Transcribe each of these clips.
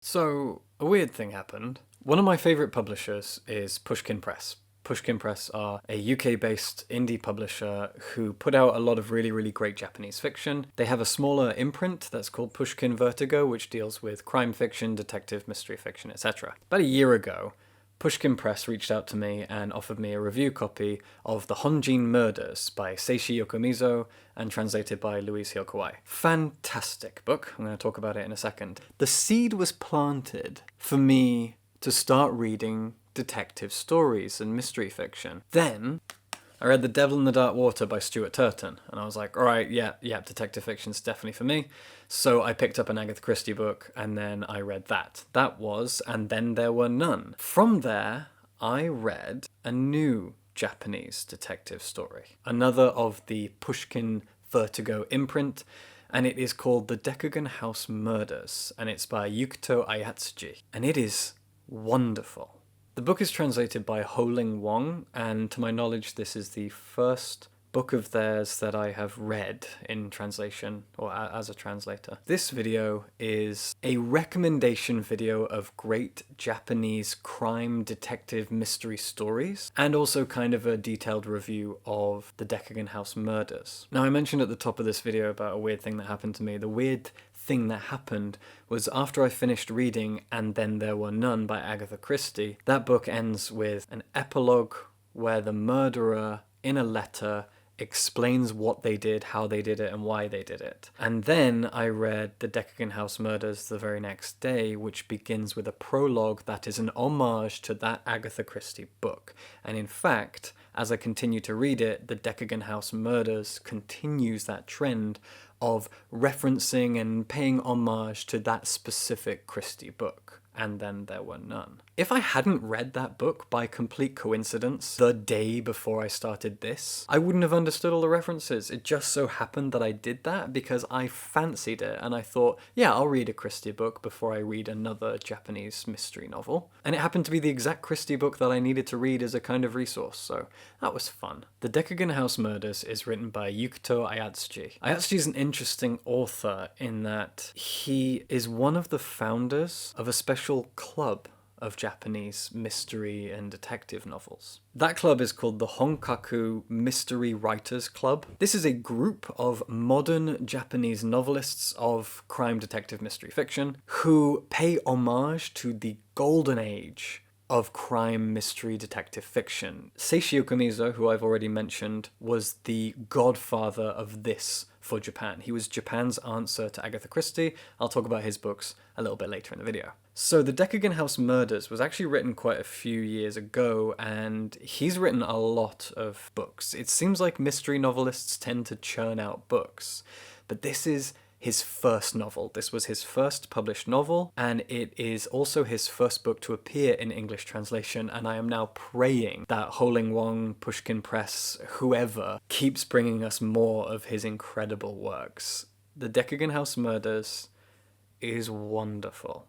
So, a weird thing happened. One of my favourite publishers is Pushkin Press. Pushkin Press are a UK-based indie publisher who put out a lot of really great Japanese fiction. They have a smaller imprint that's called Pushkin Vertigo, which deals with crime fiction, detective, mystery fiction, etc. About a year ago, Pushkin Press reached out to me and offered me a review copy of The Honjin Murders by Seishi Yokomizo and translated by Louise Hill Kawai. Fantastic book. I'm going to talk about it in a second. The seed was planted for me to start reading detective stories and mystery fiction. Then I read The Devil in the Dark Water by Stuart Turton, and I was like, alright, yeah, detective fiction's definitely for me. So I picked up an Agatha Christie book, and then I read that. That was And Then There Were None. From there, I read a new Japanese detective story. Another of the Pushkin Vertigo imprint, and it is called The Decagon House Murders, and it's by Yukito Ayatsuji. And it is wonderful. The book is translated by Ho-Ling Wong, and to my knowledge this is the first book of theirs that I have read in translation, or as a translator. This video is a recommendation video of great Japanese crime detective mystery stories, and also kind of a detailed review of the Decagon House Murders. Now, I mentioned at the top of this video about a weird thing that happened to me. The weird thing that happened was after I finished reading And Then There Were None by Agatha Christie, that book ends with an epilogue where the murderer, in a letter, explains what they did, how they did it, and why they did it. And then I read The Decagon House Murders the very next day, which begins with a prologue that is an homage to that Agatha Christie book. And in fact, as I continue to read it, The Decagon House Murders continues that trend of referencing and paying homage to that specific Christie book. And Then There Were None. If I hadn't read that book by complete coincidence the day before I started this, I wouldn't have understood all the references. It just so happened that I did that because I fancied it and I thought, yeah, I'll read a Christie book before I read another Japanese mystery novel. And it happened to be the exact Christie book that I needed to read as a kind of resource, so that was fun. The Decagon House Murders is written by Yukito Ayatsuji. Ayatsuji is an interesting author in that he is one of the founders of a special club of Japanese mystery and detective novels. That club is called the Honkaku Mystery Writers Club. This is a group of modern Japanese novelists of crime detective mystery fiction who pay homage to the golden age of crime mystery detective fiction. Seishi Yokomizo, who I've already mentioned, was the godfather of this for Japan. He was Japan's answer to Agatha Christie. I'll talk about his books a little bit later in the video. So The Decagon House Murders was actually written quite a few years ago, and he's written a lot of books. It seems like mystery novelists tend to churn out books, but this is his first novel. This was his first published novel, and it is also his first book to appear in English translation, and I am now praying that Ho-Ling Wong, Pushkin Press, whoever, keeps bringing us more of his incredible works. The Decagon House Murders is wonderful.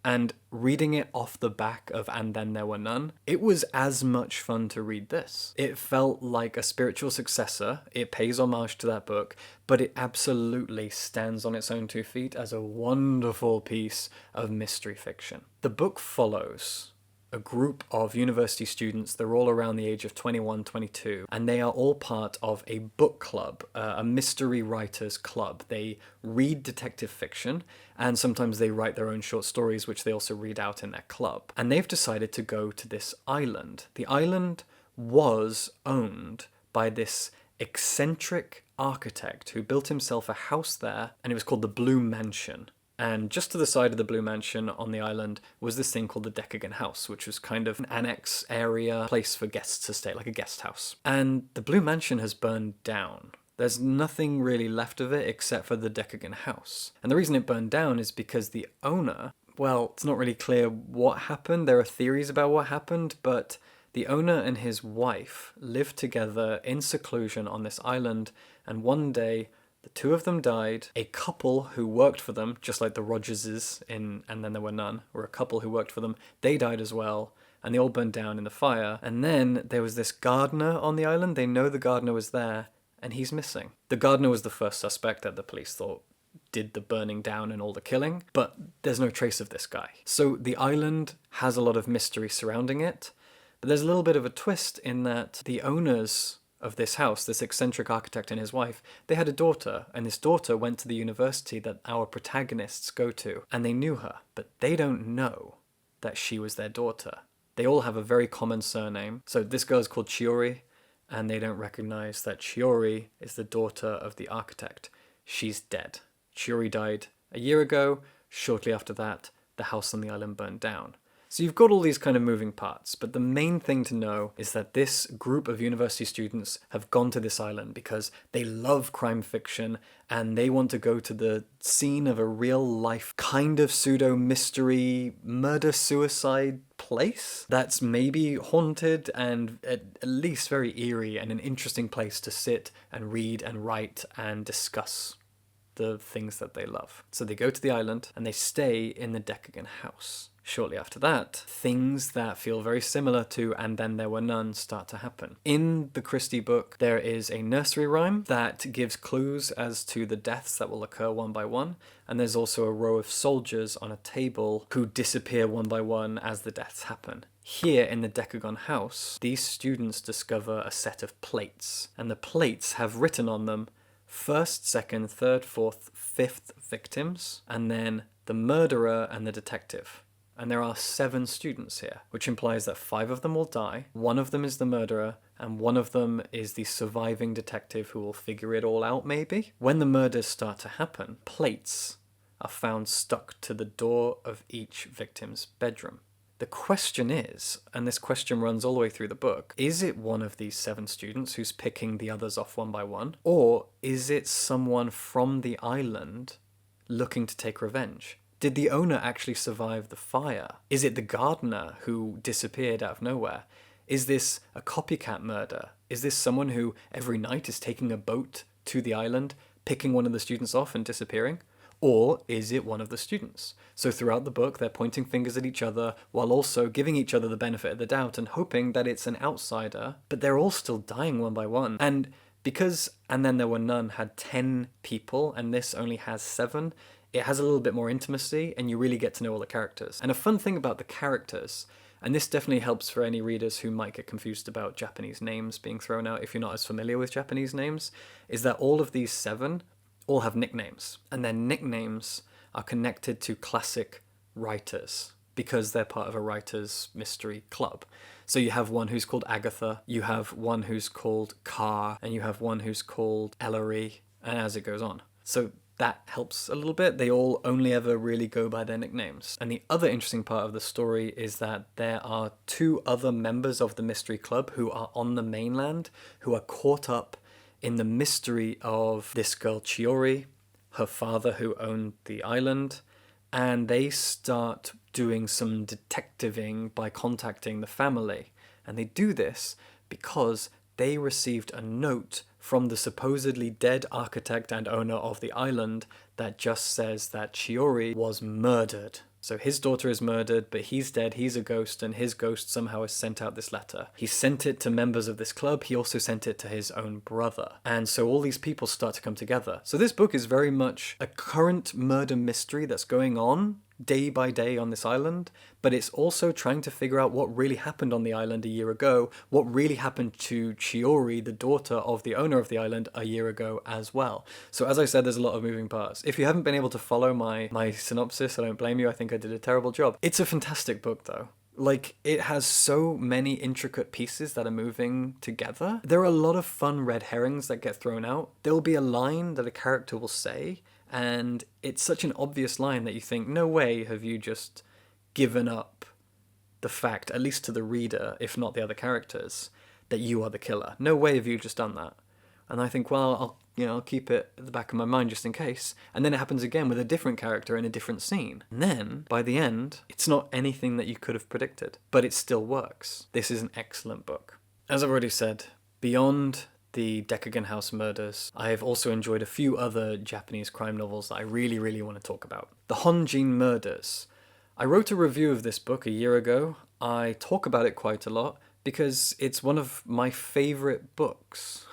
And reading it off the back of And Then There Were None, it was as much fun to read this. It felt like a spiritual successor. It pays homage to that book, but it absolutely stands on its own 2 feet as a wonderful piece of mystery fiction. The book follows a group of university students. They're all around the age of 21, 22, and they are all part of a book club, a mystery writers club. They read detective fiction, and sometimes they write their own short stories, which they also read out in their club. And they've decided to go to this island. The island was owned by this eccentric architect who built himself a house there, and it was called the Blue Mansion. And just to the side of the Blue Mansion on the island was this thing called the Decagon House, which was kind of an annex area, place for guests to stay, like a guest house. And the Blue Mansion has burned down. There's nothing really left of it except for the Decagon House. And the reason it burned down is because the owner, well, it's not really clear what happened. There are theories about what happened, but the owner and his wife lived together in seclusion on this island, and one day the two of them died. A couple who worked for them, just like the Rogerses in And Then There Were None, were a couple who worked for them. They died as well, and they all burned down in the fire. And then there was this gardener on the island. They know the gardener was there, and he's missing. The gardener was the first suspect that the police thought did the burning down and all the killing, but there's no trace of this guy. So the island has a lot of mystery surrounding it, but there's a little bit of a twist in that the owners of this house, this eccentric architect and his wife, they had a daughter, and this daughter went to the university that our protagonists go to, and they knew her, but they don't know that she was their daughter. They all have a very common surname. So this girl is called Chiori, and they don't recognize that Chiori is the daughter of the architect. She's dead. Chiori died a year ago. Shortly after that, the house on the island burned down. So you've got all these kind of moving parts, but the main thing to know is that this group of university students have gone to this island because they love crime fiction and they want to go to the scene of a real life kind of pseudo mystery murder-suicide place that's maybe haunted and at least very eerie and an interesting place to sit and read and write and discuss the things that they love. So they go to the island and they stay in the decagon house. Shortly after that, things that feel very similar to And Then There Were None start to happen. In the Christie book, there is a nursery rhyme that gives clues as to the deaths that will occur one by one, and there's also a row of soldiers on a table who disappear one by one as the deaths happen. Here in the decagon house, these students discover a set of plates, and the plates have written on them first, second, third, fourth, fifth victims, and then the murderer and the detective. And there are 7 students here, which implies that 5 of them will die, 1 of them is the murderer, and 1 of them is the surviving detective who will figure it all out, maybe? When the murders start to happen, plates are found stuck to the door of each victim's bedroom. The question is, and this question runs all the way through the book, is it one of these 7 students who's picking the others off one by one? Or is it someone from the island looking to take revenge? Did the owner actually survive the fire? Is it the gardener who disappeared out of nowhere? Is this a copycat murder? Is this someone who every night is taking a boat to the island, picking one of the students off and disappearing? Or is it one of the students? So throughout the book, they're pointing fingers at each other while also giving each other the benefit of the doubt and hoping that it's an outsider, but they're all still dying one by one. And because And Then There Were None had 10 people and this only has 7, it has a little bit more intimacy and you really get to know all the characters. And a fun thing about the characters, and this definitely helps for any readers who might get confused about Japanese names being thrown out if you're not as familiar with Japanese names, is that all of these 7 all have nicknames. And their nicknames are connected to classic writers because they're part of a writer's mystery club. So you have one who's called Agatha, you have one who's called Car, and you have one who's called Ellery, and as it goes on. So that helps a little bit. They all only ever really go by their nicknames. And the other interesting part of the story is that there are 2 other members of the mystery club who are on the mainland, who are caught up in the mystery of this girl Chiori, her father who owned the island, and they start doing some detectiving by contacting the family. And they do this because they received a note from the supposedly dead architect and owner of the island that just says that Chiori was murdered. So his daughter is murdered, but he's dead, he's a ghost, and his ghost somehow has sent out this letter. He sent it to members of this club, he also sent it to his own brother. And so all these people start to come together. So this book is very much a current murder mystery that's going on day by day on this island, but it's also trying to figure out what really happened on the island a year ago, what really happened to Chiori, the daughter of the owner of the island, a year ago as well. So as I said, there's a lot of moving parts. If you haven't been able to follow my synopsis, I don't blame you. I think I did a terrible job. It's a fantastic book though. Like, it has so many intricate pieces that are moving together. There are a lot of fun red herrings that get thrown out. There will be a line that a character will say, and it's such an obvious line that you think, no way have you just given up the fact, at least to the reader, if not the other characters, that you are the killer. No way have you just done that. And I think, well, I'll keep it at the back of my mind just in case. And then it happens again with a different character in a different scene. And then, by the end, it's not anything that you could have predicted, but it still works. This is an excellent book. As I've already said, beyond the Decagon House murders, I have also enjoyed a few other Japanese crime novels that I really, really want to talk about. The Honjin murders. I wrote a review of this book a year ago. I talk about it quite a lot, because it's one of my favorite books.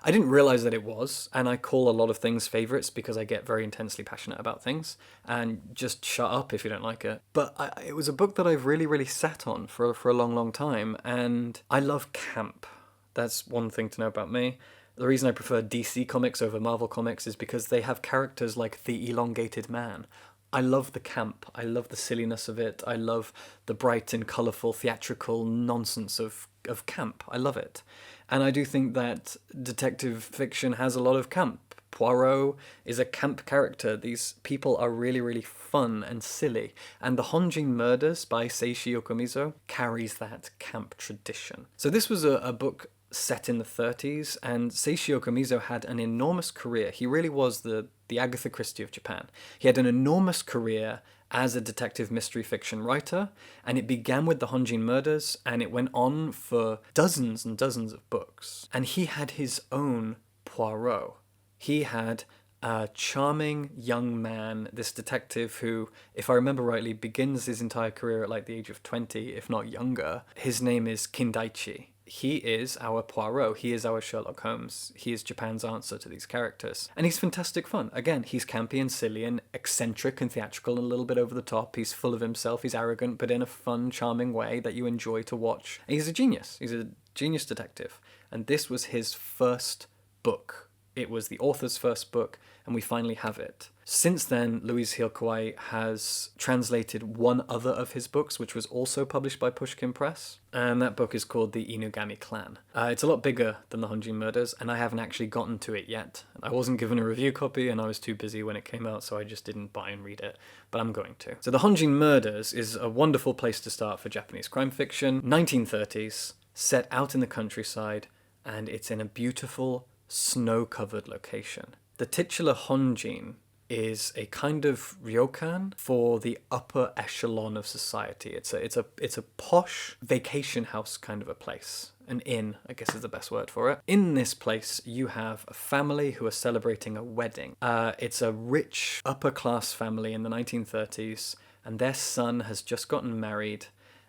I didn't realize that it was, and I call a lot of things favorites because I get very intensely passionate about things, and just shut up if you don't like it. But it was a book that I've really sat on for a long time, and I love camp. That's one thing to know about me. The reason I prefer DC comics over Marvel comics is because they have characters like the Elongated Man. I love the camp. I love the silliness of it. I love the bright and colourful theatrical nonsense of camp. I love it. And I do think that detective fiction has a lot of camp. Poirot is a camp character. These people are really fun and silly. And the Honjin Murders by Seishi Yokomizo carries that camp tradition. So this was a book set in the 30s, and Seishi Yokomizo had an enormous career. He really was the Agatha Christie of Japan. He had an enormous career as a detective mystery fiction writer, and it began with the Honjin Murders, and it went on for dozens and dozens of books. And he had his own Poirot. He had a charming young man, this detective who, if I remember rightly, begins his entire career at like the age of 20, if not younger. His name is Kindaichi. He is our Poirot. He is our Sherlock Holmes. He is Japan's answer to these characters. And he's fantastic fun. Again, he's campy and silly and eccentric and theatrical and a little bit over the top. He's full of himself. He's arrogant, but in a fun, charming way that you enjoy to watch. And he's a genius. He's a genius detective. And this was his first book. It was the author's first book, and we finally have it. Since then, Louise Hill-Kawai has translated one other of his books, which was also published by Pushkin Press, and that book is called The Inugami Clan. It's a lot bigger than the Honjin Murders, and I haven't actually gotten to it yet. I wasn't given a review copy, and I was too busy when it came out, so I just didn't buy and read it, but I'm going to. So The Honjin Murders is a wonderful place to start for Japanese crime fiction. 1930s, set out in the countryside, and it's in a beautiful, snow-covered location. The titular Honjin is a kind of ryokan for the upper echelon of society. It's a posh vacation house kind of a place. An inn, I guess is the best word for it. In this place, you have a family who are celebrating a wedding. It's a rich, upper-class family in the 1930s, and their son has just gotten married,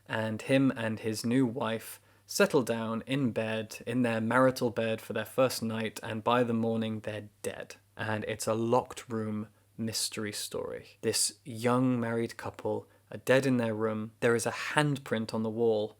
and him and his new wife settle down in bed, in their marital bed for their first night, and by the morning they're dead. And it's a locked room mystery story. This young married couple are dead in their room. There is a handprint on the wall,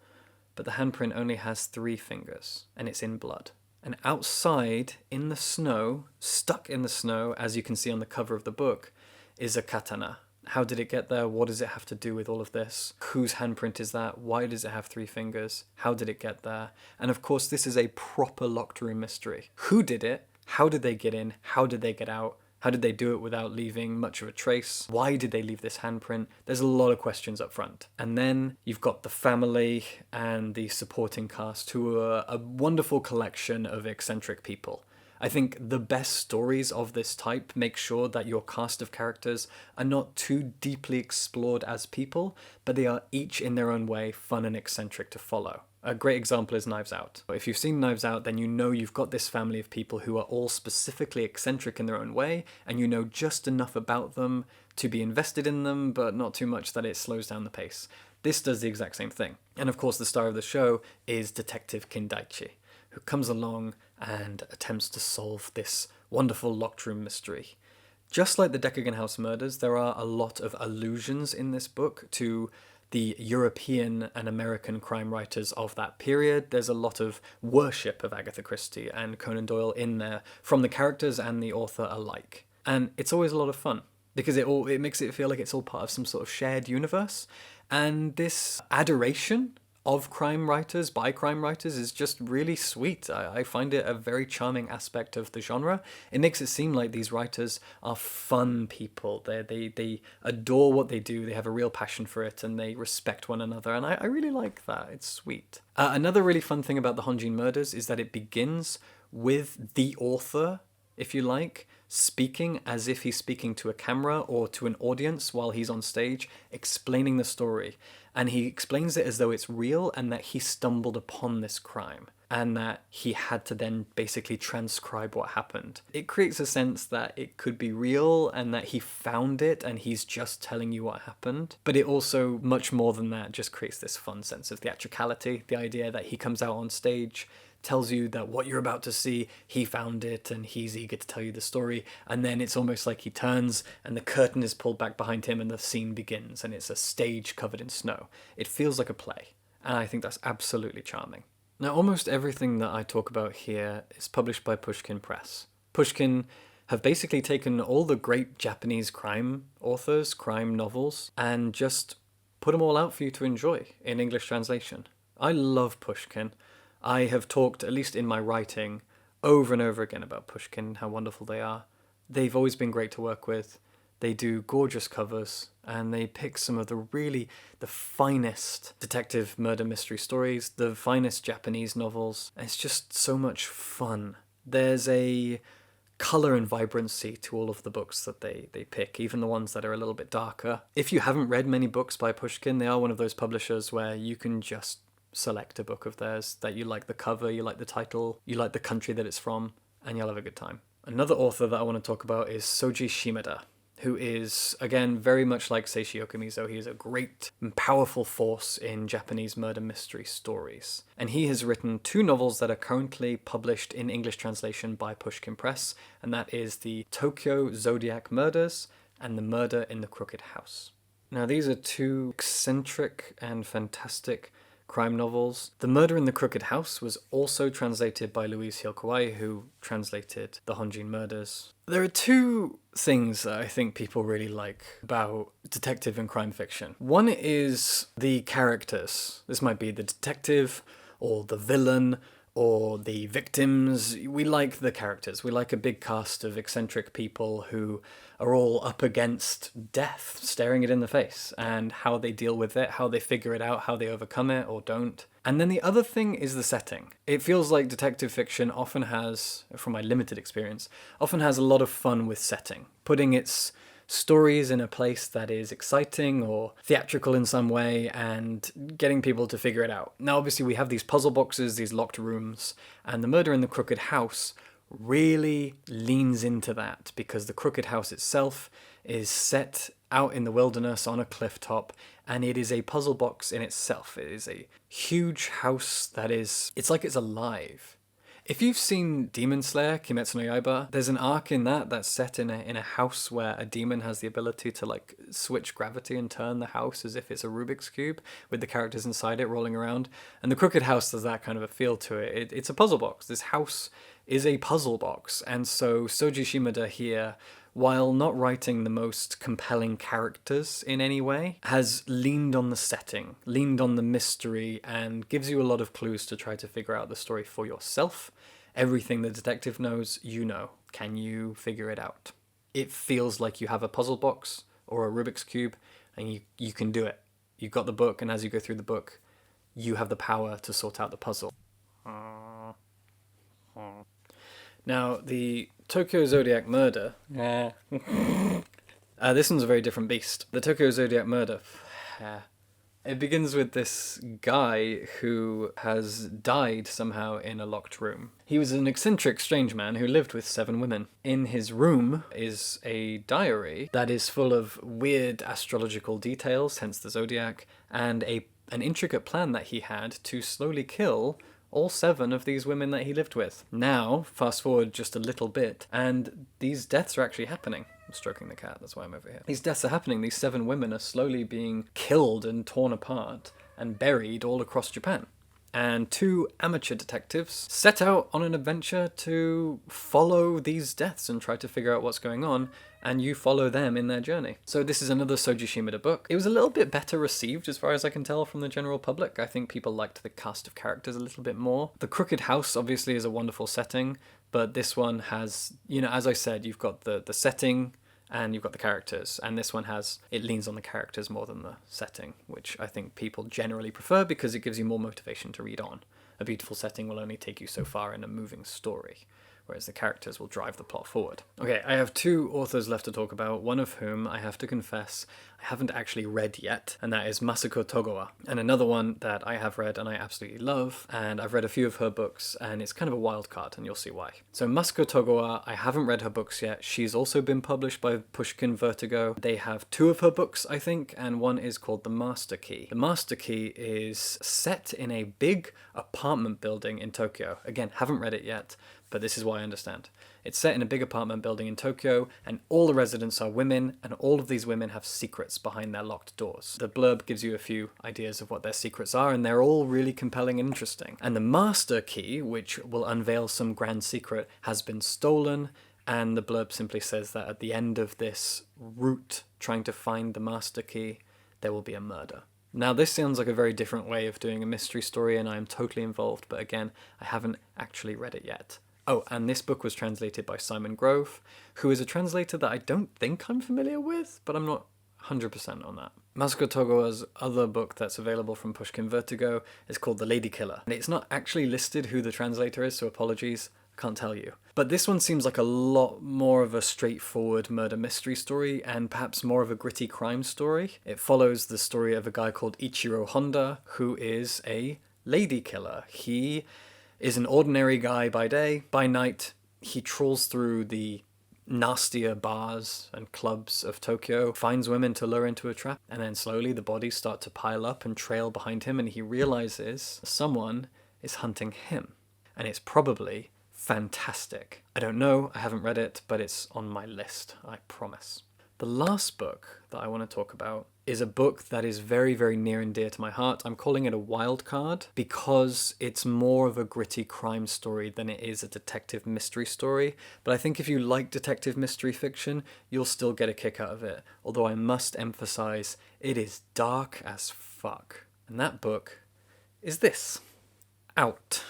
but the handprint only has 3 fingers, and it's in blood. And outside, in the snow, stuck in the snow, as you can see on the cover of the book, is a katana. How did it get there? What does it have to do with all of this? Whose handprint is that? Why does it have 3 fingers? How did it get there? And of course, this is a proper locked room mystery. Who did it? How did they get in? How did they get out? How did they do it without leaving much of a trace? Why did they leave this handprint? There's a lot of questions up front. And then you've got the family and the supporting cast, who are a wonderful collection of eccentric people. I think the best stories of this type make sure that your cast of characters are not too deeply explored as people, but they are each in their own way fun and eccentric to follow. A great example is Knives Out. If you've seen Knives Out, then you know you've got this family of people who are all specifically eccentric in their own way, and you know just enough about them to be invested in them, but not too much that it slows down the pace. This does the exact same thing. And of course, the star of the show is Detective Kindaichi, who comes along and attempts to solve this wonderful locked room mystery. Just like the Decagon House Murders, there are a lot of allusions in this book to the European and American crime writers of that period. There's a lot of worship of Agatha Christie and Conan Doyle in there, from the characters and the author alike. And it's always a lot of fun, because it makes it feel like it's all part of some sort of shared universe. And this adoration of crime writers by crime writers is just really sweet. I find it a very charming aspect of the genre. It makes it seem like these writers are fun people. They adore what they do, they have a real passion for it, and they respect one another, and I really like that. It's sweet. Another really fun thing about the Honjin Murders is that it begins with the author, if you like, speaking as if he's speaking to a camera or to an audience while he's on stage, explaining the story. And he explains it as though it's real and that he stumbled upon this crime. and that he had to then basically transcribe what happened. It creates a sense that it could be real and that he found it and he's just telling you what happened. But it also, much more than that, just creates this fun sense of theatricality. The idea that he comes out on stage, tells you that what you're about to see, he found it and he's eager to tell you the story, and then it's almost like he turns and the curtain is pulled back behind him and the scene begins and it's a stage covered in snow. It feels like a play, and I think that's absolutely charming. Now, almost everything that I talk about here is published by Pushkin Press. Pushkin have basically taken all the great Japanese crime authors, crime novels, and just put them all out for you to enjoy in English translation. I love Pushkin. I have talked, at least in my writing, over and over again about Pushkin, how wonderful they are. They've always been great to work with. They do gorgeous covers, and they pick some of the finest detective murder mystery stories, the finest Japanese novels. It's just so much fun. There's a colour and vibrancy to all of the books that they pick, even the ones that are a little bit darker. If you haven't read many books by Pushkin, they are one of those publishers where you can just select a book of theirs that you like the cover, you like the title, you like the country that it's from, and you'll have a good time. Another author that I want to talk about is Soji Shimada, who is, again, very much like Seishi Okumizo. He is a great and powerful force in Japanese murder mystery stories. And he has written 2 novels that are currently published in English translation by Pushkin Press, and that is the Tokyo Zodiac Murders and The Murder in the Crooked House. Now, these are 2 eccentric and fantastic crime novels. The Murder in the Crooked House was also translated by Louise Hill Kawai, who translated the Honjin Murders. There are 2 things that I think people really like about detective and crime fiction. One is the characters. This might be the detective or the villain or the victims. We like the characters. We like a big cast of eccentric people who are all up against death, staring it in the face, and how they deal with it, how they figure it out, how they overcome it or don't. And then the other thing is the setting. It feels like detective fiction often has, from my limited experience, often has a lot of fun with setting, putting its stories in a place that is exciting or theatrical in some way and getting people to figure it out. Now, obviously, we have these puzzle boxes, these locked rooms, and The Murder in the Crooked House really leans into that because the Crooked House itself is set out in the wilderness on a cliff top, and it is a puzzle box in itself. It is a huge house that is, it's like it's alive. If you've seen Demon Slayer, Kimetsu no Yaiba, there's an arc in that that's set in a house where a demon has the ability to like switch gravity and turn the house as if it's a Rubik's Cube with the characters inside it rolling around. And the Crooked House has that kind of a feel to it. It's a puzzle box. This house is a puzzle box. And so Soji Shimada here, while not writing the most compelling characters in any way, has leaned on the setting, leaned on the mystery, and gives you a lot of clues to try to figure out the story for yourself. Everything the detective knows, you know. Can you figure it out? It feels like you have a puzzle box or a Rubik's Cube, and you can do it. You've got the book, and as you go through the book, you have the power to sort out the puzzle. Now, the Tokyo Zodiac Murder... this one's a very different beast. The Tokyo Zodiac Murder... It begins with this guy who has died somehow in a locked room. He was an eccentric strange man who lived with 7 women. In his room is a diary that is full of weird astrological details, hence the Zodiac, and an intricate plan that he had to slowly kill all 7 of these women that he lived with. Now, fast forward just a little bit, and these deaths are actually happening. I'm stroking the cat, that's why I'm over here. These deaths are happening. These 7 women are slowly being killed and torn apart and buried all across Japan. And 2 amateur detectives set out on an adventure to follow these deaths and try to figure out what's going on, and you follow them in their journey. So this is another Soji Shimada book. It was a little bit better received as far as I can tell from the general public. I think people liked the cast of characters a little bit more. The Crooked House obviously is a wonderful setting, but this one has, you know, as I said, you've got the setting and you've got the characters, and this one it leans on the characters more than the setting, which I think people generally prefer because it gives you more motivation to read on. A beautiful setting will only take you so far in a moving story, whereas the characters will drive the plot forward. Okay, I have two authors left to talk about, one of whom, I have to confess, I haven't actually read yet, and that is Masako Togawa. And another one that I have read and I absolutely love, and I've read a few of her books, and it's kind of a wild card, and you'll see why. So Masako Togawa, I haven't read her books yet. She's also been published by Pushkin Vertigo. They have two of her books, I think, and one is called The Master Key. The Master Key is set in a big apartment building in Tokyo. Again, haven't read it yet, but this is what I understand. It's set in a big apartment building in Tokyo, and all the residents are women, and all of these women have secrets behind their locked doors. The blurb gives you a few ideas of what their secrets are, and they're all really compelling and interesting. And the master key, which will unveil some grand secret, has been stolen, and the blurb simply says that at the end of this route, trying to find the master key, there will be a murder. Now, this sounds like a very different way of doing a mystery story, and I am totally involved, but again, I haven't actually read it yet. Oh, and this book was translated by Simon Grove, who is a translator that I don't think I'm familiar with, but I'm not 100% on that. Masako Togawa's other book that's available from Pushkin Vertigo is called The Ladykiller, and it's not actually listed who the translator is, so apologies, I can't tell you. But this one seems like a lot more of a straightforward murder mystery story, and perhaps more of a gritty crime story. It follows the story of a guy called Ichiro Honda, who is a ladykiller. He is an ordinary guy by day. By night, he trawls through the nastier bars and clubs of Tokyo, finds women to lure into a trap, and then slowly the bodies start to pile up and trail behind him, and he realizes someone is hunting him. And it's probably fantastic. I don't know, I haven't read it, but it's on my list, I promise. The last book that I want to talk about is a book that is very, very near and dear to my heart. I'm calling it a wild card because it's more of a gritty crime story than it is a detective mystery story. But I think if you like detective mystery fiction, you'll still get a kick out of it. Although I must emphasize, it is dark as fuck. And that book is this, Out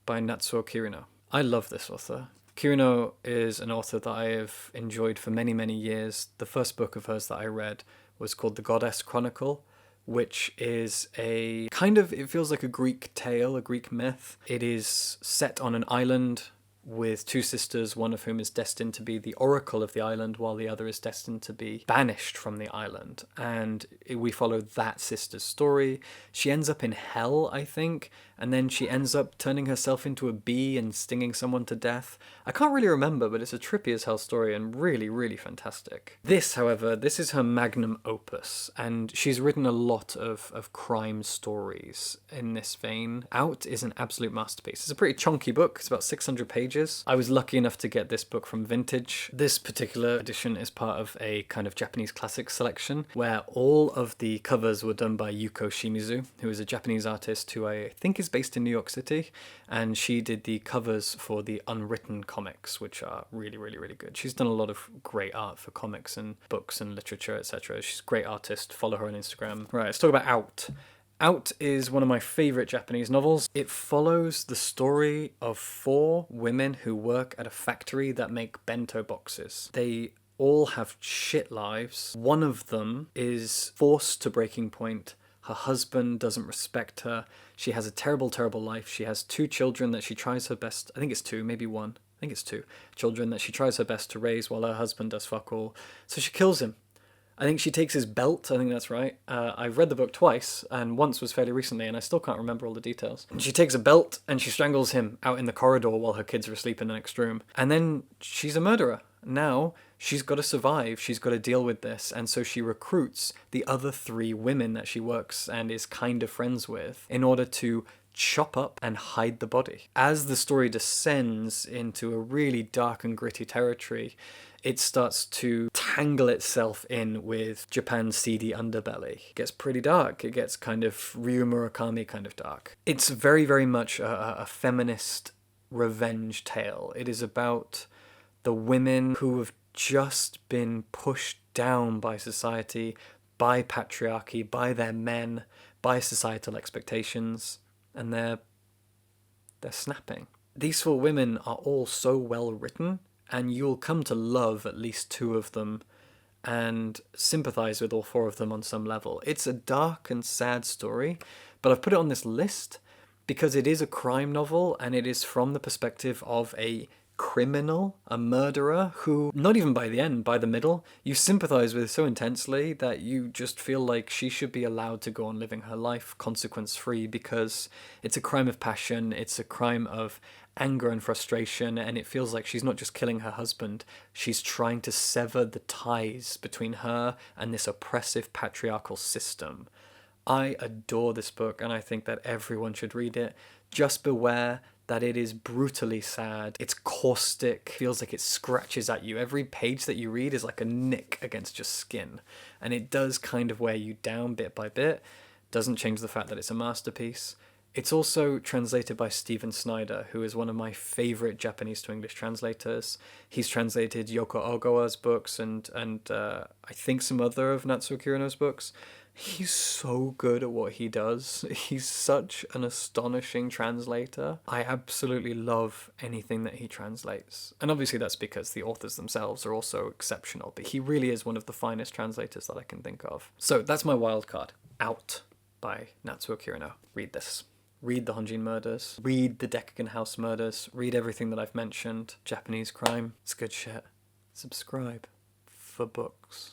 by Natsuo Kirino. I love this author. Kirino is an author that I have enjoyed for many, many years. The first book of hers that I read was called The Goddess Chronicle, which is a kind of, it feels like a Greek tale, a Greek myth. It is set on an island with two sisters, one of whom is destined to be the oracle of the island, while the other is destined to be banished from the island. And we follow that sister's story. She ends up in hell, I think, and then she ends up turning herself into a bee and stinging someone to death. I can't really remember, but it's a trippy as hell story and really, really fantastic. This, however, this is her magnum opus, and she's written a lot of crime stories in this vein. Out is an absolute masterpiece. It's a pretty chunky book. It's about 600 pages. I was lucky enough to get this book from Vintage. This particular edition is part of a kind of Japanese classics selection where all of the covers were done by Yuko Shimizu, who is a Japanese artist who I think is based in New York City, and she did the covers for the Unwritten comics, which are really, really, really good. She's done a lot of great art for comics and books and literature, etc. She's a great artist. Follow her on Instagram. Right, let's talk about Out. Out is one of my favourite Japanese novels. It follows the story of 4 women who work at a factory that make bento boxes. They all have shit lives. One of them is forced to breaking point. Her husband doesn't respect her. She has a terrible, terrible life. She has 2 children that she tries her best, I think it's 2, maybe 1. I think it's 2 children that she tries her best to raise while her husband does fuck all. So she kills him. I think she takes his belt, I think that's right. I've read the book twice, and once was fairly recently, and I still can't remember all the details. She takes a belt, and she strangles him out in the corridor while her kids are asleep in the next room. And then she's a murderer. Now, she's got to survive, she's got to deal with this, and so she recruits the other 3 women that she works and is kind of friends with in order to chop up and hide the body. As the story descends into a really dark and gritty territory, it starts to tangle itself in with Japan's seedy underbelly. It gets pretty dark. It gets kind of Ryu Murakami kind of dark. It's very, very much a feminist revenge tale. It is about the women who have just been pushed down by society, by patriarchy, by their men, by societal expectations, and they're snapping. These 4 women are all so well written, and you'll come to love at least 2 of them and sympathize with all 4 of them on some level. It's a dark and sad story, but I've put it on this list because it is a crime novel, and it is from the perspective of a criminal, a murderer, who, not even by the end, by the middle, you sympathize with so intensely that you just feel like she should be allowed to go on living her life consequence-free, because it's a crime of passion, it's a crime of anger and frustration, and it feels like she's not just killing her husband, she's trying to sever the ties between her and this oppressive patriarchal system. I adore this book, and I think that everyone should read it. Just beware that it is brutally sad. It's caustic, feels like it scratches at you. Every page that you read is like a nick against your skin, and it does kind of wear you down bit by bit. Doesn't change the fact that it's a masterpiece. It's also translated by Stephen Snyder, who is one of my favorite Japanese to English translators. He's translated Yoko Ogawa's books and I think some other of Natsuo Kirino's books. He's so good at what he does. He's such an astonishing translator. I absolutely love anything that he translates. And obviously that's because the authors themselves are also exceptional, but he really is one of the finest translators that I can think of. So that's my wild card. Out by Natsuo Kirino. Read this. Read the Honjin murders. Read the Decagon House murders. Read everything that I've mentioned. Japanese crime. It's good shit. Subscribe for books.